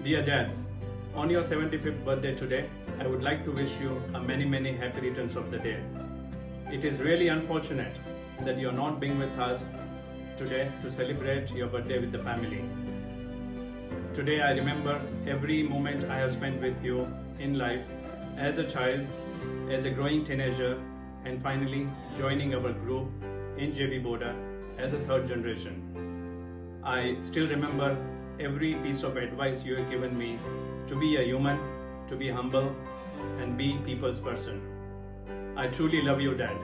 Dear Dad, on your 75th birthday today, I would like to wish you a many happy returns of the day. It is really unfortunate that you are not being with us today to celebrate your birthday with the family. Today I remember every moment I have spent with you in life as a child, as a growing teenager, and finally joining our group in JB Boda as a third generation. I still remember every piece of advice you have given me to be a human, to be humble, and be people's person. I truly love you, Dad,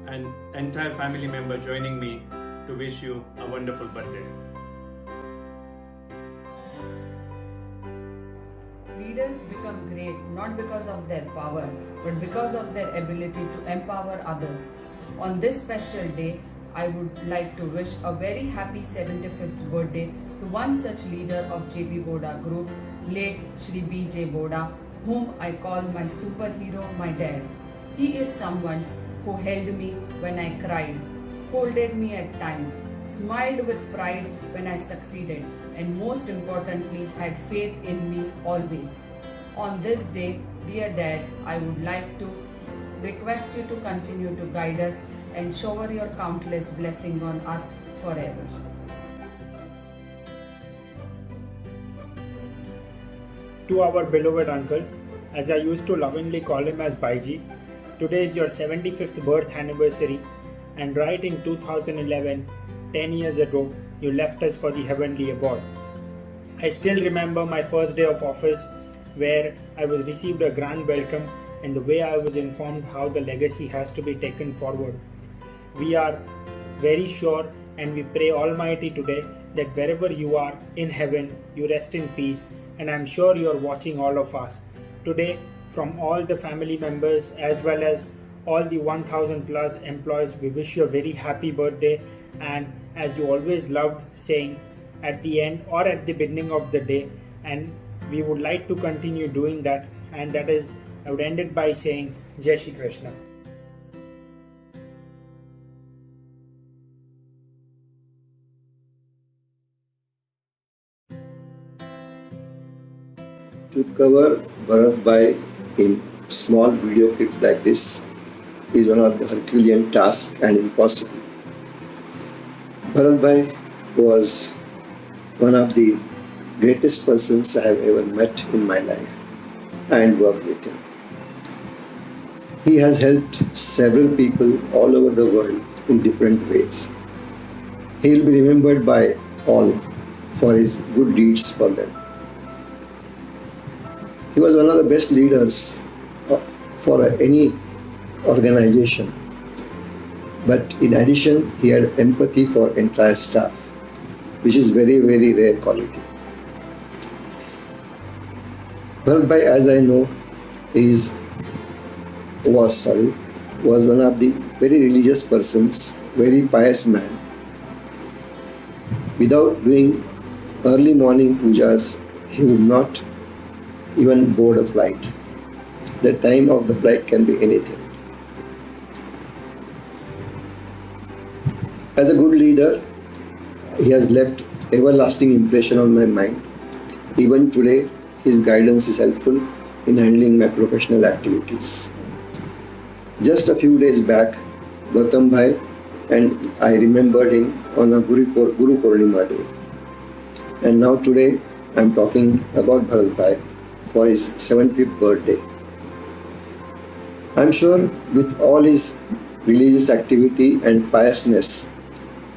and entire family member joining me to wish you a wonderful birthday. Leaders become great not because of their power, but because of their ability to empower others. On this special day, I would like to wish a very happy 75th birthday to one such leader of JB Boda Group, late Shri B.J. Boda, whom I call my superhero, my dad. He is someone who held me when I cried, scolded me at times, smiled with pride when I succeeded, and most importantly, had faith in me always. On this day, dear Dad, I would like to request you to continue to guide us and shower your countless blessing on us forever. To our beloved uncle, as I used to lovingly call him as Baiji, today is your 75th birth anniversary, and right in 2011, 10 years ago, you left us for the heavenly abode. I still remember my first day of office, where I was received a grand welcome and the way I was informed how the legacy has to be taken forward. We are very sure and we pray Almighty today that wherever you are in heaven, you rest in peace, and I am sure you are watching all of us. Today, from all the family members as well as all the 1000 plus employees, we wish you a very happy birthday, and as you always loved saying at the end or at the beginning of the day, and we would like to continue doing that, and that is, I would end it by saying Jai Shri Krishna. To cover Bharat Bhai in small video clip like this is one of the Herculean tasks and impossible. Bharat Bhai was one of the greatest persons I have ever met in my life and worked with him. He has helped several people all over the world in different ways. He will be remembered by all for his good deeds for them. He was one of the best leaders for any organization. But in addition, he had empathy for entire staff, which is very rare quality. Bharat Bhai, as I know, was one of the very religious persons, very pious man. Without doing early morning pujas, he would not even board a flight. The time of the flight can be anything. As a good leader, he has left everlasting impression on my mind. Even today, his guidance is helpful in handling my professional activities. Just a few days back, Gautam Bhai and I remembered him on a Guru Purnima day. And now today, I am talking about Bharat Bhai for his 75th birthday. I am sure with all his religious activity and piousness,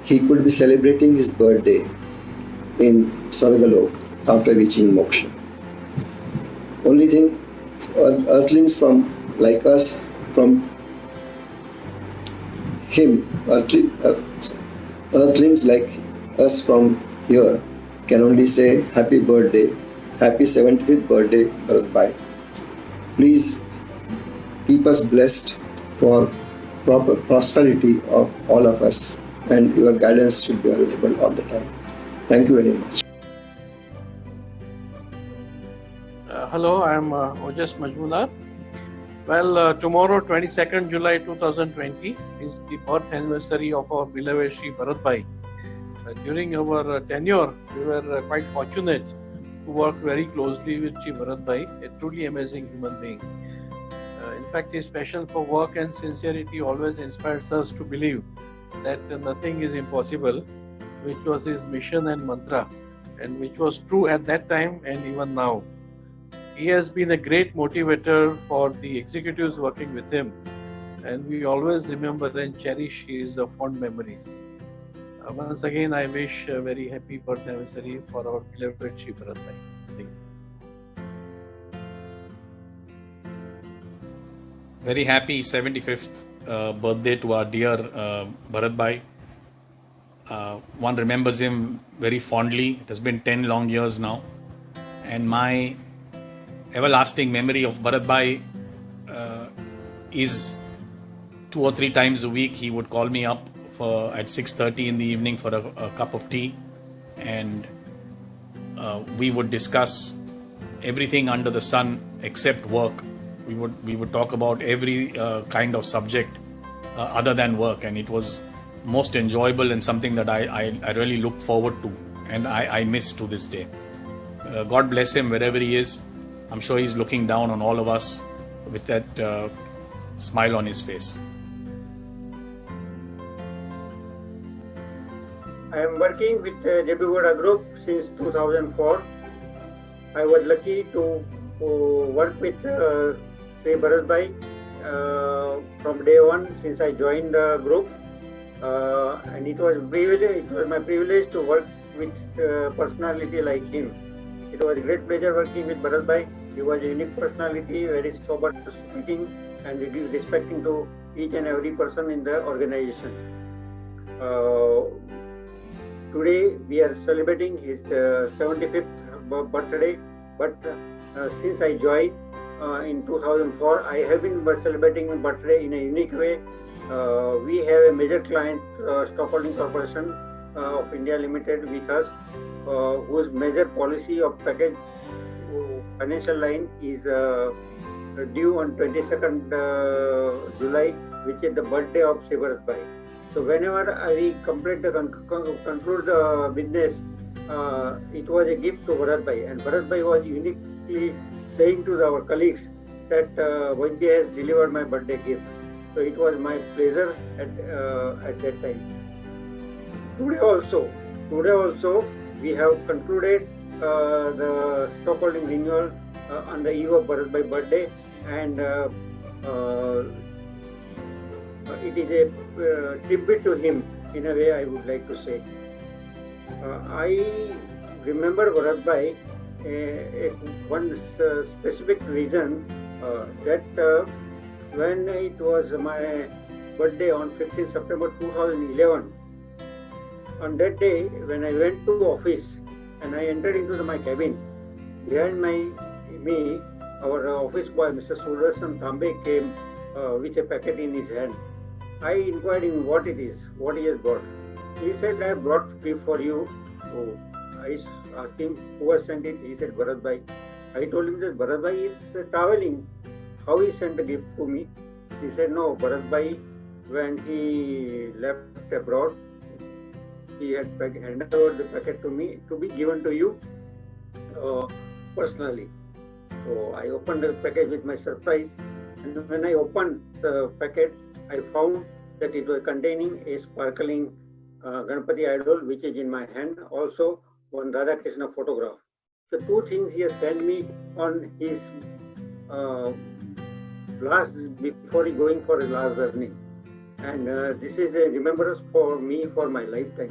he could be celebrating his birthday in Swargalok after reaching moksha. Only thing, earthlings like us, from him, earthlings like us from here can only say happy birthday, happy 75th birthday, Bharat Bhai. Please keep us blessed for proper prosperity of all of us, and your guidance should be available all the time. Thank you very much. Hello, I am Ojas Majmudar. Well, tomorrow, 22nd July 2020, is the birth anniversary of our beloved Shri Bharat Bhai. During our tenure, we were quite fortunate to work very closely with Shri Bharat Bhai, a truly amazing human being. In fact, his passion for work and sincerity always inspires us to believe that nothing is impossible, which was his mission and mantra, and which was true at that time and even now. He has been a great motivator for the executives working with him, and we always remember and cherish his fond memories. Once again, I wish a very happy birth anniversary for our beloved Shri Bharat Bhai. Thank you. Very happy 75th birthday to our dear Bharat Bhai. One remembers him very fondly. It has been 10 long years now. And my everlasting memory of Bharat Bhai is 2 or 3 times a week he would call me up at 6:30 in the evening for a cup of tea, and we would discuss everything under the sun except work. We would talk about every kind of subject other than work, and it was most enjoyable and something that I really looked forward to, and I miss to this day. God bless him wherever he is. I'm sure he's looking down on all of us with that smile on his face. I am working with JP Gowda Group since 2004. I was lucky to work with Shri Bharat Bhai from day one since I joined the group, and it was my privilege to work with personality like him. It was a great pleasure working with Bharat Bhai. He was a unique personality, very sober speaking and respecting to each and every person in the organization. Today we are celebrating his 75th birthday, but since I joined in 2004, I have been celebrating his birthday in a unique way. We have a major client, Stockholding Corporation of India Limited with us, whose major policy of package financial line is due on 22nd July, which is the birthday of Shri Bharat Bhai. So whenever we conclude the business, it was a gift to Bharat Bhai, and Bharat Bhai was uniquely saying to our colleagues that Vajdi has delivered my birthday gift. So it was my pleasure at that time. Today also, we have concluded the stockholding renewal on the eve of Bharat Bhai birthday, and it is a tribute to him in a way, I would like to say. I remember Bharat Bhai one specific reason that when it was my birthday on 15 September 2011, on that day when I went to office and I entered into my cabin, behind me, our office boy, Mr. Sudarshan Tambe, came with a packet in his hand. I inquired him what it is, what he has brought. He said, I have brought gift for you. So I asked him who has sent it. He said, Bharat Bhai. I told him that Bharat Bhai is traveling. How he sent the gift to me? He said, no, Bharat Bhai, when he left abroad, he had handed over the packet to me to be given to you personally. So I opened the package with my surprise, and when I opened the packet, I found that it was containing a sparkling Ganpati idol, which is in my hand, also one Radha Krishna photograph. So 2 things he has sent me on his before he going for his last journey. And this is a remembrance for me for my lifetime.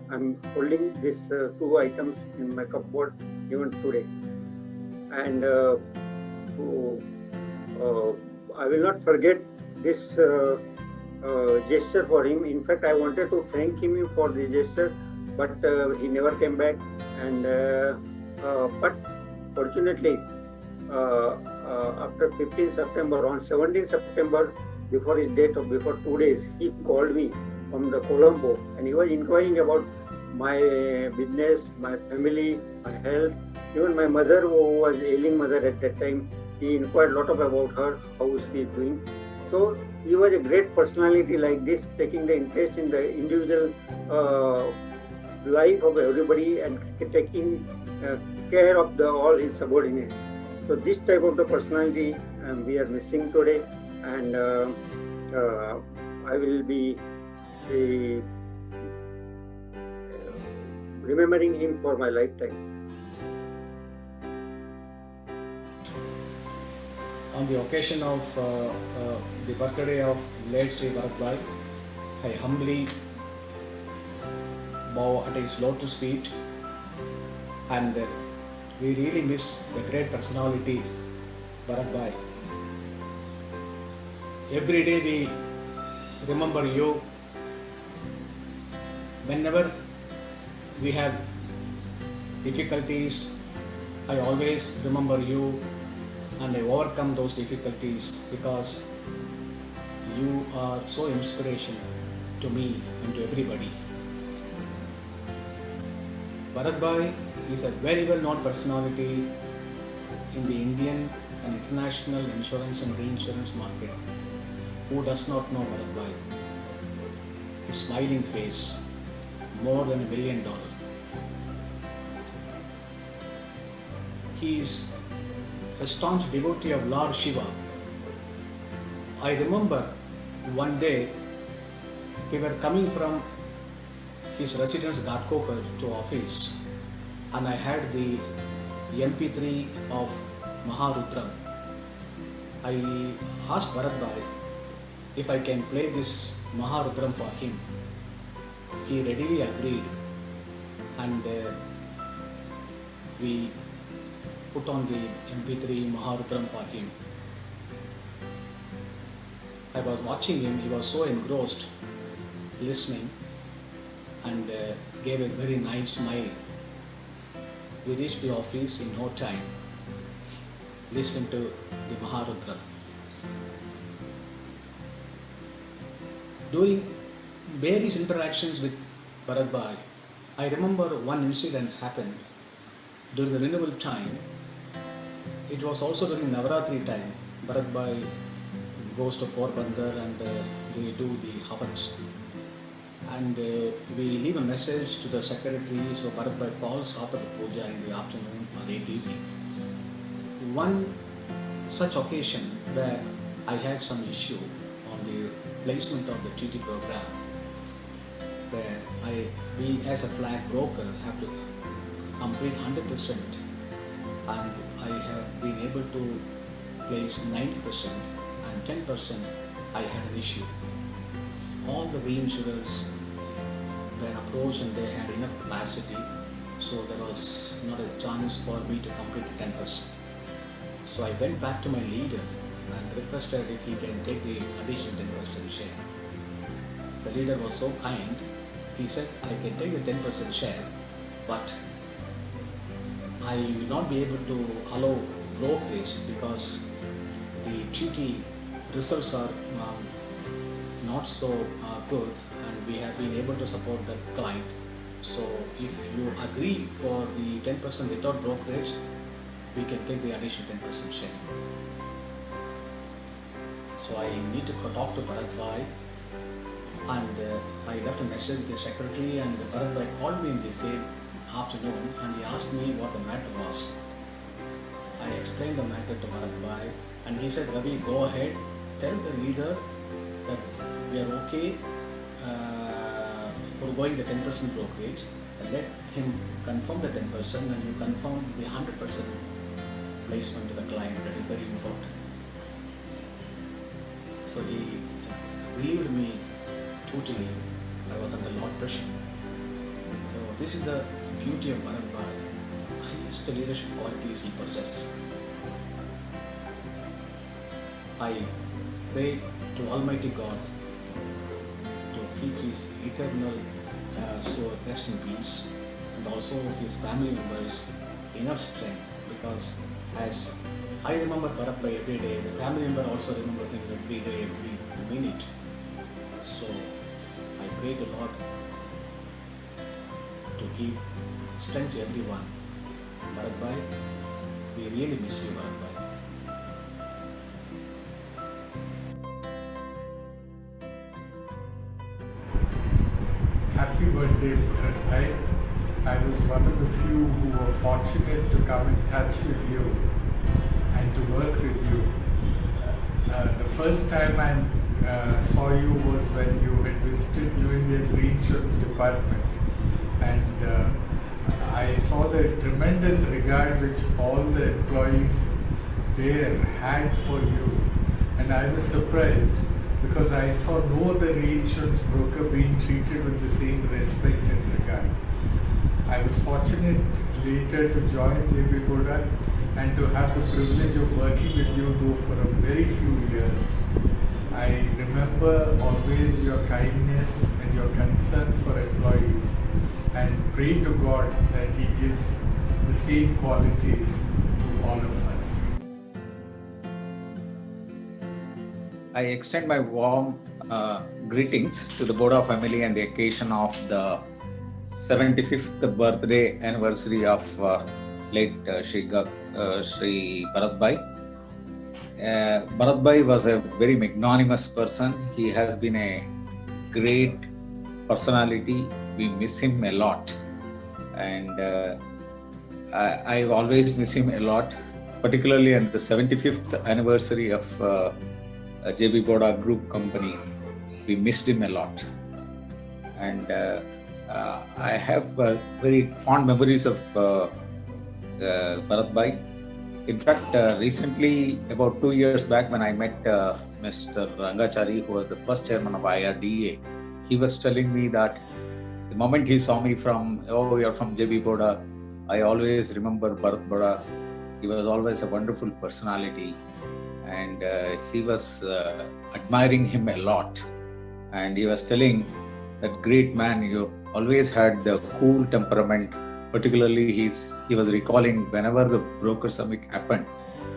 I'm holding these 2 items in my cupboard even today. And I will not forget this gesture for him. In fact, I wanted to thank him for the gesture, but he never came back. And but fortunately, after 15 September, on 17 September, before his date of before 2 days, he called me from the Colombo, and he was inquiring about my business, my family, my health, even my mother, who was ailing mother at that time. He inquired a lot about her, how she is doing. So he was a great personality like this, taking the interest in the individual life of everybody and taking care of all his subordinates. So this type of the personality we are missing today, and I will be remembering him for my lifetime. On the occasion of the birthday of late Sri Bharat Bhai, I humbly bow at his lotus feet, and we really miss the great personality Bharat Bhai. Every day we remember you. Whenever we have difficulties, I always remember you, and I overcome those difficulties because you are so inspiration to me and to everybody. Bharat Bhai is a very well known personality in the Indian and international insurance and reinsurance market. Who does not know Bharat Bhai? His smiling face, more than $1 billion. He is a staunch devotee of Lord Shiva. I remember one day we were coming from his residence Ghatkopar to office, and I had the MP3 of Maharudram. I asked Bharat Bhai if I can play this Maharudram for him. He readily agreed, and we put on the MP3 Maharudram for him. I was watching him, he was so engrossed listening, and gave a very nice smile. We reached the office in no time, listening to the Maharudram. During various interactions with Bharat Bhai, I remember one incident happened during the renewal time. It was also during Navaratri time. Bharat Bhai goes to Porbandar and they do the havans. And we leave a message to the secretary, so Bharat Bhai calls after the puja in the afternoon or late evening. One such occasion where I had some issue on the placement of the TT program, where we as a flag broker have to complete 100%, and I have been able to place 90%, and 10% I had an issue. All the reinsurers were approached and they had enough capacity, so there was not a chance for me to complete 10%. So I went back to my leader and requested if he can take the additional 10% share. The leader was so kind, he said, I can take the 10% share, but I will not be able to allow brokerage because the treaty results are not so good, and we have been able to support the client. So if you agree for the 10% without brokerage, we can take the additional 10% share. So I need to talk to Bharat Bhai, and I left a message with the secretary, and Bharat Bhai called me in the same afternoon and he asked me what the matter was. I explained the matter to Bharat Bhai, and he said, Ravi, go ahead, tell the leader that we are okay for going the 10% brokerage, and let him confirm the 10% and you confirm the 100% placement to the client. That is very important. So he relieved me totally. I was under a lot of pressure. So this is the beauty of Bharat Bhai. Highest leadership qualities he possesses. I pray to Almighty God to keep his eternal soul rest in peace, and also his family members enough strength, because as I remember Bharat Bhai every day, the family member also remember him every day, every minute. So I pray to Lord to give strength to everyone. Bharat Bhai, we really miss you, Bharat Bhai. Happy birthday, Bharat Bhai. I was one of the few who were fortunate to come in touch with you and to work with you. The first time I saw you was when you had visited New India's reinsurance department, and I saw the tremendous regard which all the employees there had for you, and I was surprised because I saw no other reinsurance broker being treated with the same respect and regard. I was fortunate later to join JB Boda and to have the privilege of working with you, though for a very few years. I remember always your kindness and your concern for employees, and pray to God that He gives the same qualities to all of us. I extend my warm greetings to the Boda family on the occasion of the 75th birthday anniversary of late Shri Bharat Bhai. Bharat Bhai was a very magnanimous person. He has been a great personality. We miss him a lot, and I always miss him a lot, particularly on the 75th anniversary of JB Boda Group Company. We missed him a lot, and I have very fond memories of Bharat Bhai. In fact, recently, about 2 years back, when I met Mr. Rangachari, who was the first chairman of IRDA, he was telling me that the moment he saw me from, oh, you're from JB Boda, I always remember Bharat Boda. He was always a wonderful personality, and he was admiring him a lot. And he was telling that great man, you always had the cool temperament. Particularly, he was recalling whenever the broker summit happened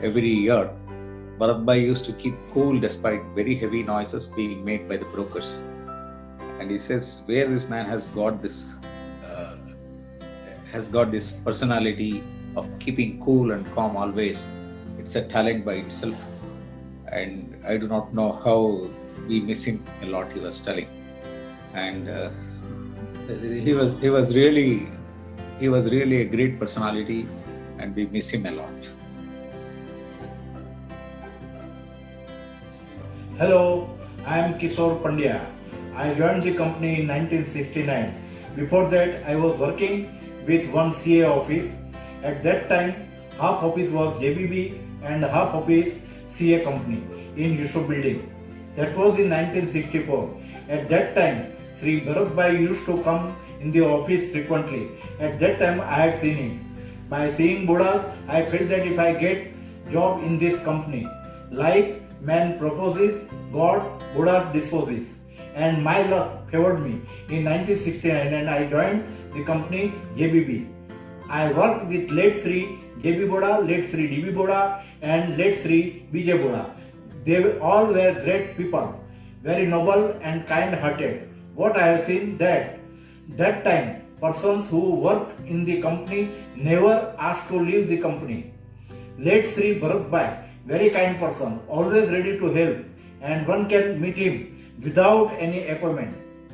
every year, Bharat Bhai used to keep cool despite very heavy noises being made by the brokers. And he says, where this man has got this personality of keeping cool and calm always, it's a talent by itself. And I do not know how we miss him a lot, he was telling. And he was really a great personality, and we miss him a lot. Hello, I am Kishore Pandya. I joined the company in 1969. Before that, I was working with one CA office. At that time, half office was JBB and half office CA company in Yusuf building. That was in 1964. At that time, Sri Bharat Bhai used to come in the office frequently. At that time, I had seen him. By seeing Bodas, I felt that if I get job in this company, like man proposes, God, Boda disposes. And my luck favored me in 1969, and I joined the company JBB. I worked with late Sri JB Boda, late Sri DB Boda, and late Sri BJ Boda. They all were great people, very noble and kind-hearted. What I have seen that time, persons who worked in the company never asked to leave the company. Late Sri Bharat Bhai, very kind person, always ready to help, and one can meet him without any appointment.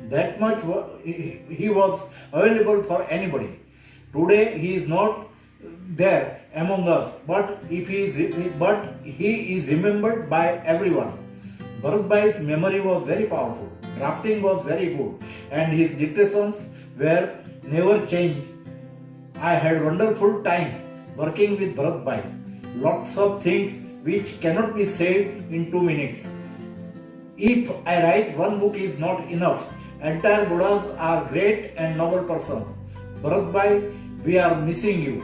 That much he was available for anybody. Today he is not there among us, but he is remembered by everyone. Bharat Bhai's memory was very powerful, drafting was very good, and his dictations were never changed. I had wonderful time working with Bharat Bhai. Lots of things which cannot be said in 2 minutes. If I write one book is not enough. Entire Bodas are great and noble persons. Bharat Bhai, we are missing you.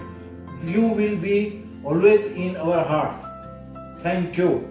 You will be always in our hearts. Thank you.